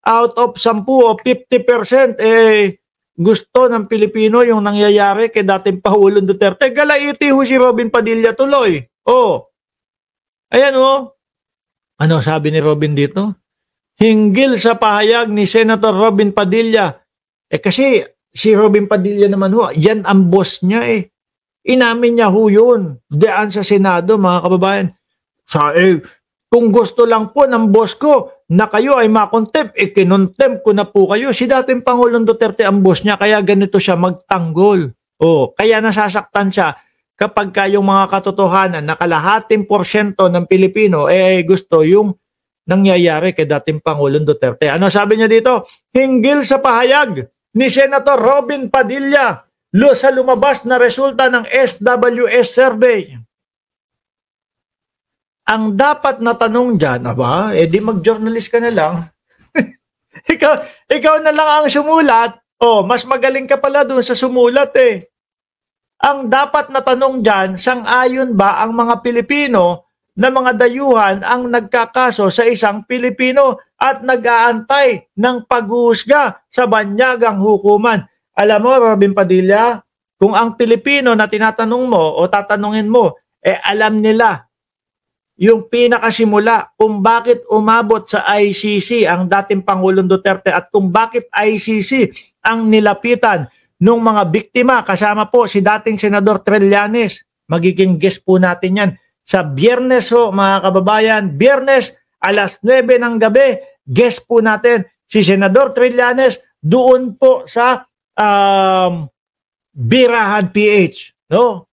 out of 10 o 50%, gusto ng Pilipino yung nangyayari kay dating Pangulong Duterte. Galaiti ho si Robin Padilla tuloy. Ayan Ano sabi ni Robin dito? Hinggil sa pahayag ni Senator Robin Padilla. Kasi si Robin Padilla naman yan ang boss niya Inamin niya yun. Diyan sa Senado, mga kababayan. Kung gusto lang po ng boss ko na kayo ay makontempt, kinontempt ko na po kayo. Si dating Pangulong Duterte ang boss niya, kaya ganito siya magtanggol. Kaya nasasaktan siya kapag yung mga katotohanan na kalahating porsyento ng Pilipino gusto yung nangyayari kay dating Pangulong Duterte. Ano sabi niya dito? Hinggil sa pahayag ni Senator Robin Padilla sa lumabas na resulta ng SWS survey. Ang dapat na tanong dyan, di mag-journalist ka na lang. ikaw na lang ang sumulat. Mas magaling ka pala dun sa sumulat Ang dapat na tanong dyan, sang-ayon ba ang mga Pilipino na mga dayuhan ang nagkakaso sa isang Pilipino at nag-aantay ng paghuhusga sa banyagang hukuman? Alam mo, Robin Padilla, kung ang Pilipino na tinatanong mo o tatanungin mo, alam nila yung pinakasimula kung bakit umabot sa ICC ang dating Pangulong Duterte at kung bakit ICC ang nilapitan ng mga biktima, kasama po si dating Senador Trillanes. Magiging guest po natin yan sa Biyernes mga kababayan. Biyernes, alas 9 ng gabi, guest po natin si Senador Trillanes doon po sa Birahan PH.